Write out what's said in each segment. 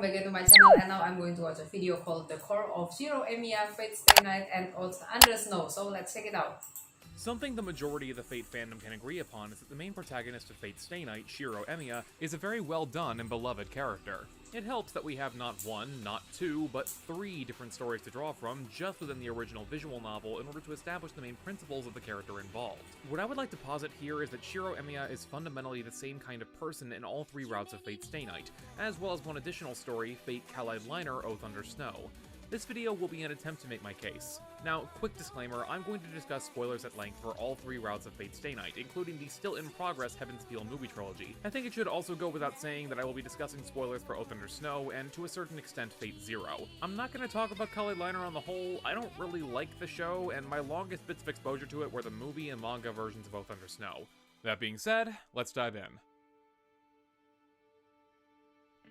welcome back to my channel, and now I'm going to watch a video called The Core of Shirou, Emiya, FateStay Night and Oath Under Snow, so let's check it out. Something the majority of the Fate fandom can agree upon is that the main protagonist of FateStay Night, Shirou Emiya, is a very well done and beloved character. It helps that we have not one, not two, but three different stories to draw from just within the original visual novel in order to establish the main principles of the character involved. What I would like to posit here is that Shirou Emiya is fundamentally the same kind of person in all three routes of FateStay Night, as well as one additional story, Fate Kaleid Liner Oath Under Snow. This video will be an attempt to make my case. Now, quick disclaimer, I'm going to discuss spoilers at length for all three routes of FateStay Night, including the still-in-progress Heaven's Feel movie trilogy. I think it should also go without saying that I will be discussing spoilers for Oath Under Snow, and to a certain extent, Fate Zero. I'm not going to talk about Kaleid Liner on the whole. I don't really like the show, and my longest bits of exposure to it were the movie and manga versions of Oath Under Snow. That being said, let's dive in.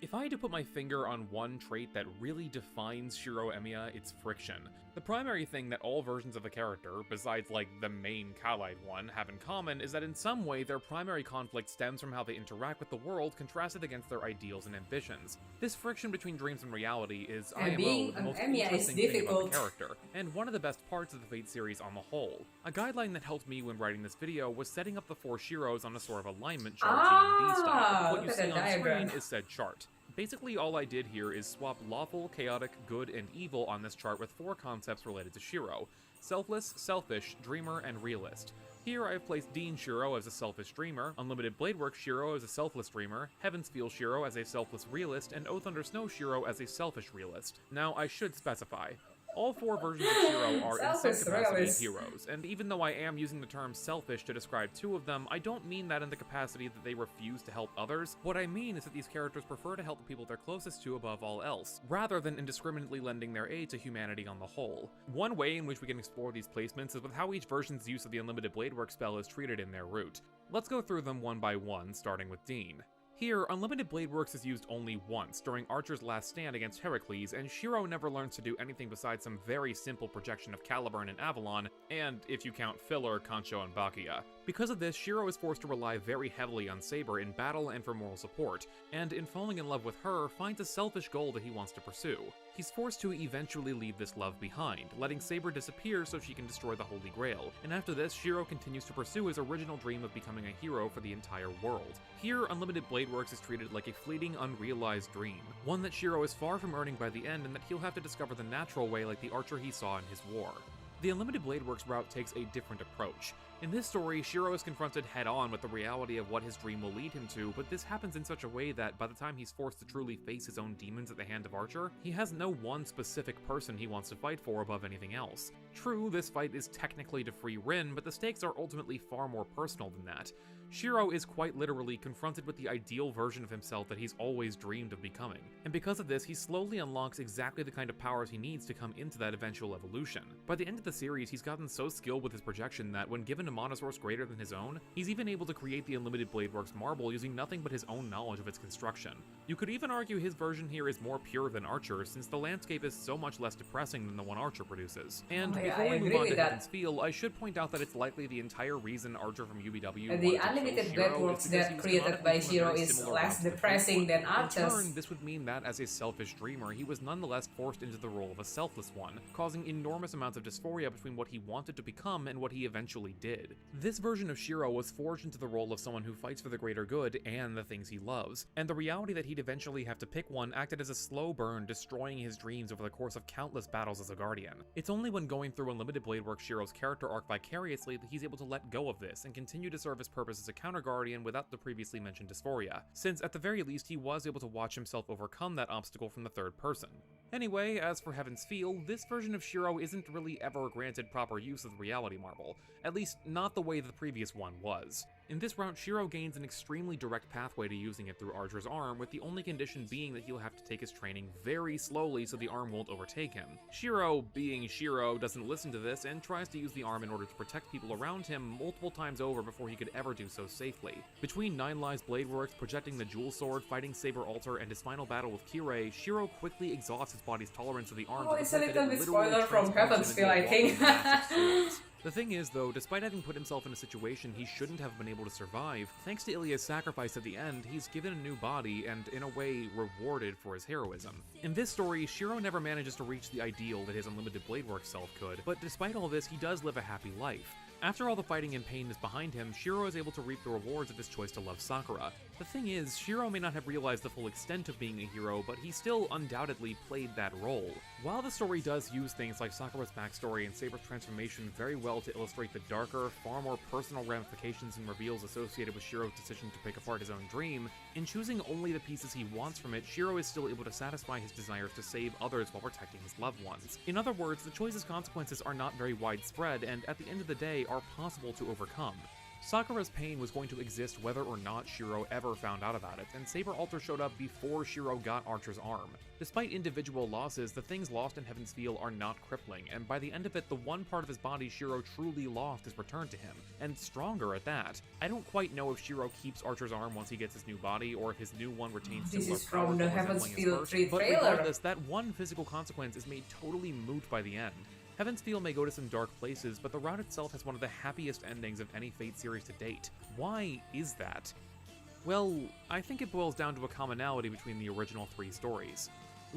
If I had to put my finger on one trait that really defines Shirou Emiya, it's friction. The primary thing that all versions of the character, besides like the main Kaleid one, have in common is that in some way their primary conflict stems from how they interact with the world contrasted against their ideals and ambitions. This friction between dreams and reality is IMO, the most interesting thing about the character, and one of the best parts of the Fate series on the whole. A guideline that helped me when writing this video was setting up the four Shirous on a sort of alignment chart G and D style. What you see on screen is said chart. Basically, all I did here is swap lawful, chaotic, good, and evil on this chart with four concepts related to Shirou: selfless, selfish, dreamer, and realist. Here I have placed Dean Shirou as a selfish dreamer, Unlimited Bladework Shirou as a selfless dreamer, Heaven's Feel Shirou as a selfless realist, and Oath Under Snow Shirou as a selfish realist. Now, I should specify. All four versions of Shirou are in some capacity heroes, and even though I am using the term selfish to describe two of them, I don't mean that in the capacity that they refuse to help others. What I mean is that these characters prefer to help the people they're closest to above all else, rather than indiscriminately lending their aid to humanity on the whole. One way in which we can explore these placements is with how each version's use of the Unlimited Bladework spell is treated in their route. Let's go through them one by one, starting with Dean. Here, Unlimited Bladeworks is used only once, during Archer's last stand against Heracles, and Shirou never learns to do anything besides some very simple projection of Caliburn and Avalon, and, if you count filler, Concho and Bakia. Because of this, Shirou is forced to rely very heavily on Saber in battle and for moral support, and in falling in love with her, finds a selfish goal that he wants to pursue. He's forced to eventually leave this love behind, letting Saber disappear so she can destroy the Holy Grail, and after this, Shirou continues to pursue his original dream of becoming a hero for the entire world. Here, Unlimited Bladeworks is treated like a fleeting, unrealized dream, one that Shirou is far from earning by the end and that he'll have to discover the natural way like the Archer he saw in his war. The Unlimited Bladeworks route takes a different approach. In this story, Shirou is confronted head-on with the reality of what his dream will lead him to, but this happens in such a way that by the time he's forced to truly face his own demons at the hand of Archer, he has no one specific person he wants to fight for above anything else. True, this fight is technically to free Rin, but the stakes are ultimately far more personal than that. Shirou is quite literally confronted with the ideal version of himself that he's always dreamed of becoming, and because of this, he slowly unlocks exactly the kind of powers he needs to come into that eventual evolution. By the end of the series, he's gotten so skilled with his projection that when given a mana source greater than his own, he's even able to create the Unlimited Bladeworks marble using nothing but his own knowledge of its construction. You could even argue his version here is more pure than Archer, since the landscape is so much less depressing than the one Archer produces. And before we move on to Heaven's Feel, I should point out that it's likely the entire reason Archer from UBW Unlimited Bladeworks that created by Shirou is less depressing than Archer's. In turn, this would mean that, as a selfish dreamer, he was nonetheless forced into the role of a selfless one, causing enormous amounts of dysphoria between what he wanted to become and what he eventually did. This version of Shirou was forged into the role of someone who fights for the greater good and the things he loves, and the reality that he'd eventually have to pick one acted as a slow burn, destroying his dreams over the course of countless battles as a guardian. It's only when going through Unlimited Bladeworks Shirou's character arc vicariously that he's able to let go of this and continue to serve his purpose as a counter guardian without the previously mentioned dysphoria, since at the very least he was able to watch himself overcome that obstacle from the third person. Anyway, as for Heaven's Feel, this version of Shirou isn't really ever granted proper use of the reality marble, at least not the way the previous one was. In this route, Shirou gains an extremely direct pathway to using it through Archer's arm, with the only condition being that he'll have to take his training very slowly so the arm won't overtake him. Shirou, being Shirou, doesn't listen to this and tries to use the arm in order to protect people around him multiple times over before he could ever do so safely. Between Nine Lives Bladeworks, projecting the Jewel Sword, fighting Saber Altar, and his final battle with Kirei, Shirou quickly exhausts his body's tolerance of the arm. Oh, it's a little bit spoiler from Heaven's Feel, I think. The thing is, though, despite having put himself in a situation he shouldn't have been able to survive, thanks to Ilya's sacrifice at the end, he's given a new body and, in a way, rewarded for his heroism. In this story, Shirou never manages to reach the ideal that his unlimited blade work self could, but despite all this, he does live a happy life. After all the fighting and pain is behind him, Shirou is able to reap the rewards of his choice to love Sakura. The thing is, Shirou may not have realized the full extent of being a hero, but he still undoubtedly played that role. While the story does use things like Sakura's backstory and Saber's transformation very well to illustrate the darker, far more personal ramifications and reveals associated with Shirou's decision to pick apart his own dream, in choosing only the pieces he wants from it, Shirou is still able to satisfy his desires to save others while protecting his loved ones. In other words, the choice's consequences are not very widespread, and at the end of the day, are possible to overcome. Sakura's pain was going to exist whether or not Shirou ever found out about it, and Saber Alter showed up before Shirou got Archer's arm. Despite individual losses, the things lost in Heaven's Feel are not crippling, and by the end of it, the one part of his body Shirou truly lost is returned to him, and stronger at that. I don't quite know if Shirou keeps Archer's arm once he gets his new body, or if his new one retains similar powers. This is from the Heaven's Feel 3 but trailer. regardless, that one physical consequence is made totally moot by the end. Heaven's Feel may go to some dark places, but the route itself has one of the happiest endings of any Fate series to date. Why is that? Well, I think it boils down to a commonality between the original 3 stories.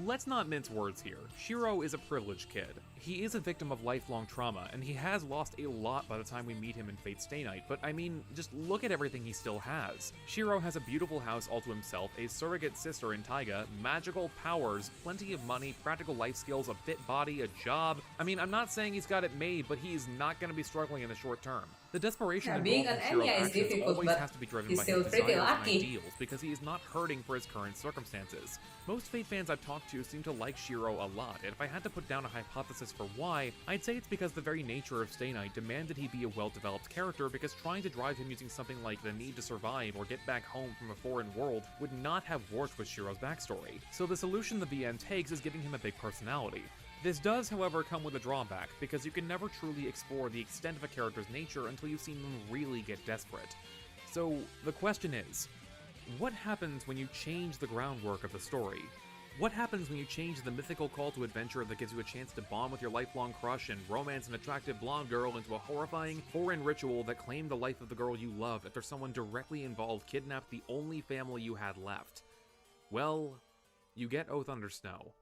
Let's not mince words here. Shirou is a privileged kid. He is a victim of lifelong trauma, and he has lost a lot by the time we meet him in FateStay Night, but I mean, just look at everything he still has. Shirou has a beautiful house all to himself, a surrogate sister in Taiga, magical powers, plenty of money, practical life skills, a fit body, a job. I mean, I'm not saying he's got it made, but he is not going to be struggling in the short term. The desperation being involved an in Shirou's Emiya is actions difficult, always but has to be driven he's by still his pretty desires and lucky. ideals, because he is not hurting for his current circumstances. Most Fate fans I've talked to seem to like Shirou a lot, and if I had to put down a hypothesis for why, I'd say it's because the very nature of Stay Night demanded he be a well-developed character, because trying to drive him using something like the need to survive or get back home from a foreign world would not have worked with Shirou's backstory. So the solution the BN takes is giving him a big personality. This does, however, come with a drawback, because you can never truly explore the extent of a character's nature until you've seen them really get desperate. So, the question is, what happens when you change the groundwork of the story? What happens when you change the mythical call to adventure that gives you a chance to bond with your lifelong crush and romance an attractive blonde girl into a horrifying, foreign ritual that claimed the life of the girl you love after someone directly involved kidnapped the only family you had left? Well, you get Oath Under Snow.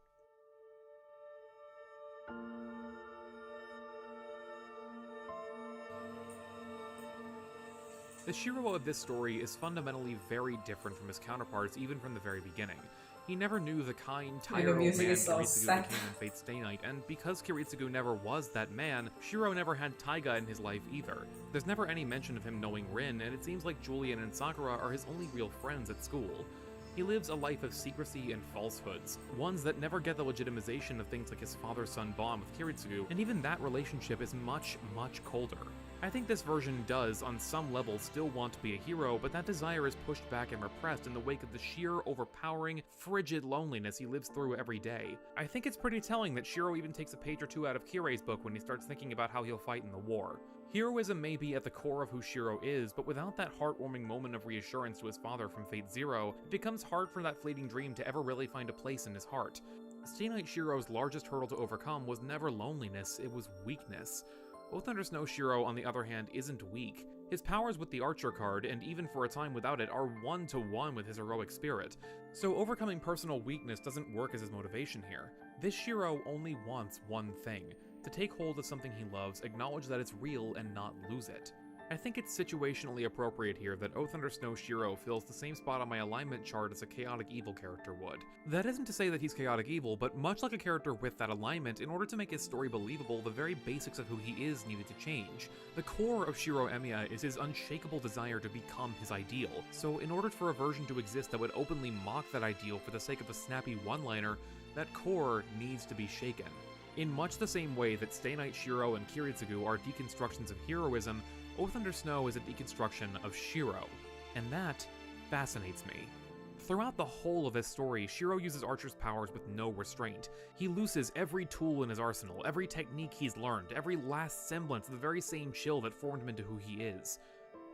The Shirou of this story is fundamentally very different from his counterparts even from the very beginning. He never knew the kind, tired old man Kiritsugu became in FateStay Night, and because Kiritsugu never was that man, Shirou never had Taiga in his life either. There's never any mention of him knowing Rin, and it seems like Julian and Sakura are his only real friends at school. He lives a life of secrecy and falsehoods, ones that never get the legitimization of things like his father-son bond with Kiritsugu, and even that relationship is much, much colder. I think this version does, on some level, still want to be a hero, but that desire is pushed back and repressed in the wake of the sheer, overpowering, frigid loneliness he lives through every day. I think it's pretty telling that Shirou even takes a page or two out of Kirei's book when he starts thinking about how he'll fight in the war. Heroism may be at the core of who Shirou is, but without that heartwarming moment of reassurance to his father from Fate Zero, it becomes hard for that fleeting dream to ever really find a place in his heart. Stay Night Shirou's largest hurdle to overcome was never loneliness, it was weakness. Oath Under Snow Shirou, on the other hand, isn't weak. His powers with the Archer card, and even for a time without it, are one-to-one with his heroic spirit, so overcoming personal weakness doesn't work as his motivation here. This Shirou only wants one thing: to take hold of something he loves, acknowledge that it's real, and not lose it. I think it's situationally appropriate here that Oath Under Snow Shirou fills the same spot on my alignment chart as a chaotic evil character would. That isn't to say that he's chaotic evil, but much like a character with that alignment, in order to make his story believable, the very basics of who he is needed to change. The core of Shirou Emiya is his unshakable desire to become his ideal, so in order for a version to exist that would openly mock that ideal for the sake of a snappy one-liner, that core needs to be shaken. In much the same way that Stay Night Shirou and Kiritsugu are deconstructions of heroism, Oath Under Snow is a deconstruction of Shirou, and that fascinates me. Throughout the whole of this story, Shirou uses Archer's powers with no restraint. He looses every tool in his arsenal, every technique he's learned, every last semblance of the very same chill that formed him into who he is.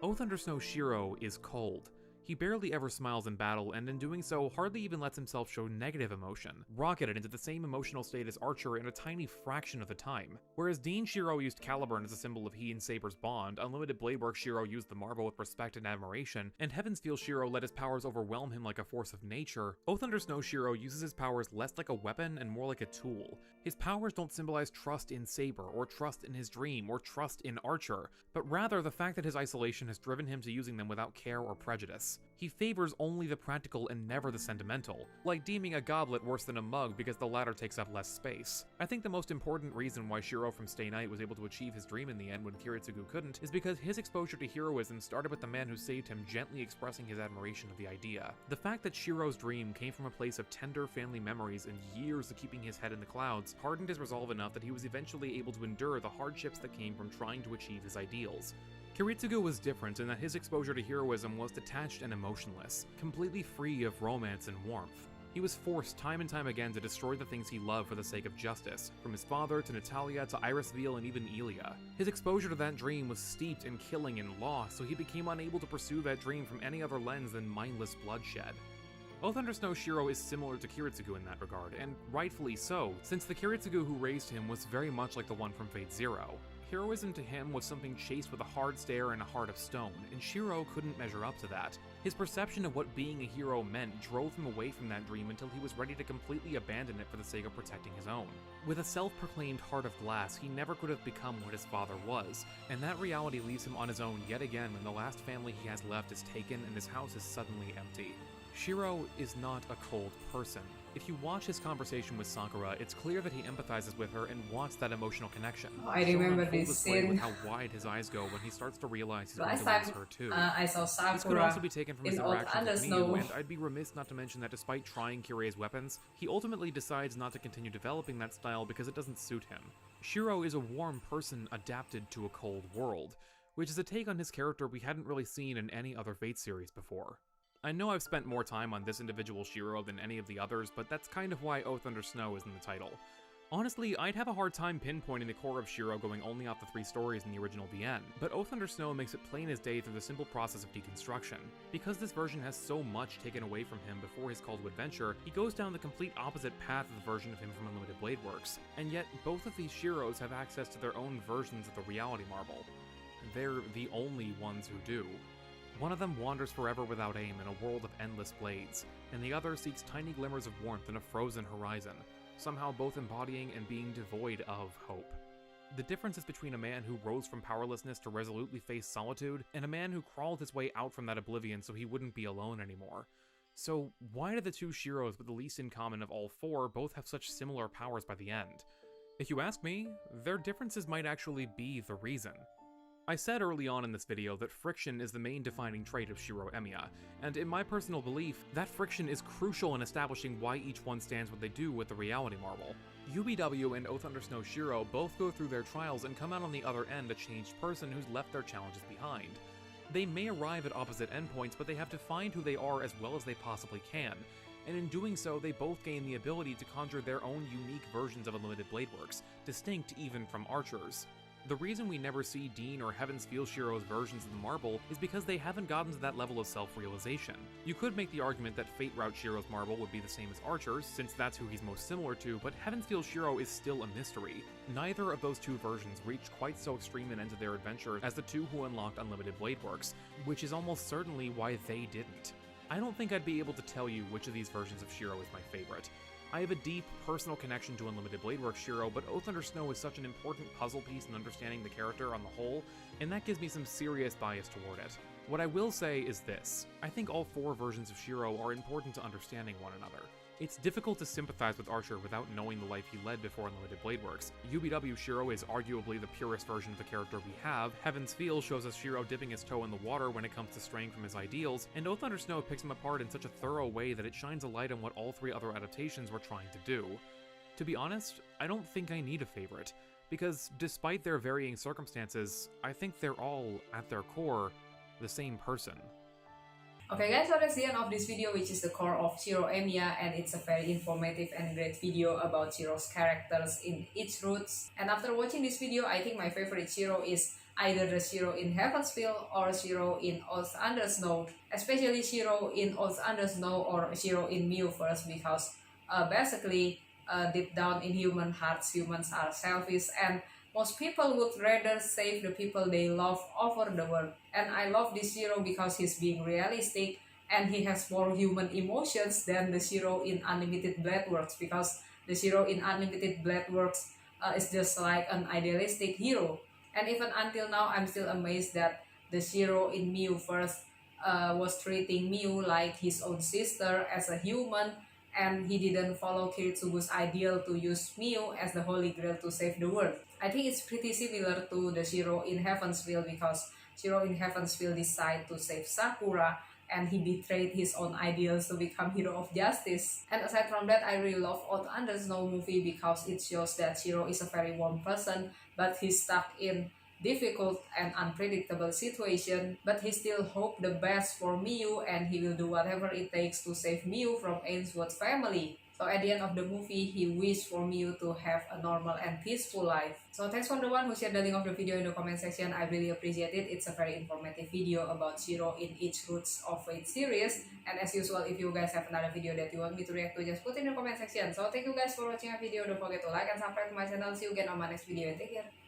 Oath Under Snow Shirou is cold. He barely ever smiles in battle, and in doing so, hardly even lets himself show negative emotion, rocketed into the same emotional state as Archer in a tiny fraction of the time. Whereas Dean Shirou used Caliburn as a symbol of he and Saber's bond, Unlimited Blade Works Shirou used the marble with respect and admiration, and Heaven's Feel Shirou let his powers overwhelm him like a force of nature, Oath Under Snow Shirou uses his powers less like a weapon and more like a tool. His powers don't symbolize trust in Saber, or trust in his dream, or trust in Archer, but rather the fact that his isolation has driven him to using them without care or prejudice. He favors only the practical and never the sentimental, like deeming a goblet worse than a mug because the latter takes up less space. I think the most important reason why Shirou from Stay Night was able to achieve his dream in the end when Kiritsugu couldn't is because his exposure to heroism started with the man who saved him gently expressing his admiration of the idea. The fact that Shirou's dream came from a place of tender family memories and years of keeping his head in the clouds hardened his resolve enough that he was eventually able to endure the hardships that came from trying to achieve his ideals. Kiritsugu was different in that his exposure to heroism was detached and emotionless, completely free of romance and warmth. He was forced time and time again to destroy the things he loved for the sake of justice, from his father to Natalia to Iris Veal and even Elia. His exposure to that dream was steeped in killing and loss, so he became unable to pursue that dream from any other lens than mindless bloodshed. Oath Under Snow Shirou is similar to Kiritsugu in that regard, and rightfully so, since the Kiritsugu who raised him was very much like the one from Fate Zero. Heroism to him was something chased with a hard stare and a heart of stone, and Shirou couldn't measure up to that. His perception of what being a hero meant drove him away from that dream until he was ready to completely abandon it for the sake of protecting his own. With a self-proclaimed heart of glass, he never could have become what his father was, and that reality leaves him on his own yet again when the last family he has left is taken and his house is suddenly empty. Shirou is not a cold person. If you watch his conversation with Sakura, it's clear that he empathizes with her and wants that emotional connection. I remember this scene. With how wide his eyes go when he starts to realize he's going Last to lose time her too. I saw Sakura this could also be taken from his in Oath interactions Under with Snow. Miyu, and I'd be remiss not to mention that despite trying Kirei's weapons, he ultimately decides not to continue developing that style because it doesn't suit him. Shirou is a warm person adapted to a cold world, which is a take on his character we hadn't really seen in any other Fate series before. I know I've spent more time on this individual Shirou than any of the others, but that's kind of why Oath Under Snow is in the title. Honestly, I'd have a hard time pinpointing the core of Shirou going only off the 3 stories in the original VN, but Oath Under Snow makes it plain as day through the simple process of deconstruction. Because this version has so much taken away from him before his call to adventure, he goes down the complete opposite path of the version of him from Unlimited Blade Works, and yet both of these Shirous have access to their own versions of the reality marble. They're the only ones who do. One of them wanders forever without aim in a world of endless blades, and the other seeks tiny glimmers of warmth in a frozen horizon, somehow both embodying and being devoid of hope. The difference is between a man who rose from powerlessness to resolutely face solitude, and a man who crawled his way out from that oblivion so he wouldn't be alone anymore. So why do the two Shirous with the least in common of all 4 both have such similar powers by the end? If you ask me, their differences might actually be the reason. I said early on in this video that friction is the main defining trait of Shirou Emiya, and in my personal belief, that friction is crucial in establishing why each one stands what they do with the reality marble. UBW and Oath Under Snow Shirou both go through their trials and come out on the other end a changed person who's left their challenges behind. They may arrive at opposite endpoints, but they have to find who they are as well as they possibly can, and in doing so, they both gain the ability to conjure their own unique versions of Unlimited Blade Works, distinct even from Archer's. The reason we never see Dean or Heaven's Feel Shirou's versions of the marble is because they haven't gotten to that level of self-realization. You could make the argument that Fate Route Shirou's marble would be the same as Archer's, since that's who he's most similar to, but Heaven's Feel Shirou is still a mystery. Neither of those 2 versions reached quite so extreme an end to their adventure as the 2 who unlocked Unlimited Blade Works, which is almost certainly why they didn't. I don't think I'd be able to tell you which of these versions of Shirou is my favorite. I have a deep, personal connection to Unlimited Blade Works Shirou, but Oath Under Snow is such an important puzzle piece in understanding the character on the whole, and that gives me some serious bias toward it. What I will say is this: I think all 4 versions of Shirou are important to understanding one another. It's difficult to sympathize with Archer without knowing the life he led before Unlimited Blade Works. UBW Shirou is arguably the purest version of the character we have, Heaven's Feel shows us Shirou dipping his toe in the water when it comes to straying from his ideals, and Oath Under Snow picks him apart in such a thorough way that it shines a light on what all 3 other adaptations were trying to do. To be honest, I don't think I need a favorite, because despite their varying circumstances, I think they're all, at their core, the same person. Okay guys, so that's the end of this video, which is the core of Shirou Emiya, and it's a very informative and great video about Shirou's characters in each routes. And after watching this video, I think my favorite Shirou is either the Shirou in Heavensville or Shirou in Old Under Snow, especially Shirou in Old Under Snow or Shirou in Miu first, because basically deep down in human hearts, humans are selfish, and most people would rather save the people they love over the world. And I love this Shirou because he's being realistic and he has more human emotions than the Shirou in Unlimited Blade Works, because the Shirou in Unlimited Blade Works is just like an idealistic hero. And even until now, I'm still amazed that the Shirou in Miu first was treating Miu like his own sister as a human, and he didn't follow Kiritsugu's ideal to use Miu as the holy grail to save the world. I think it's pretty similar to the Shirou in Heavensville, because Shirou in Heavensville decided to save Sakura and he betrayed his own ideals to become hero of justice. And aside from that, I really love Old Under Snow movie because it shows that Shirou is a very warm person, but he's stuck in difficult and unpredictable situation, but he still hope the best for Miu and he will do whatever it takes to save Miu from Ainsworth's family. So at the end of the movie, he wished for Miu to have a normal and peaceful life. So thanks for the one who shared the link of the video in the comment section. I really appreciate it. It's a very informative video about Shirou in each Roots of Fate series. And as usual, if you guys have another video that you want me to react to, just put in the comment section. So thank you guys for watching my video. Don't forget to like and subscribe to my channel. See you again on my next video. Take care.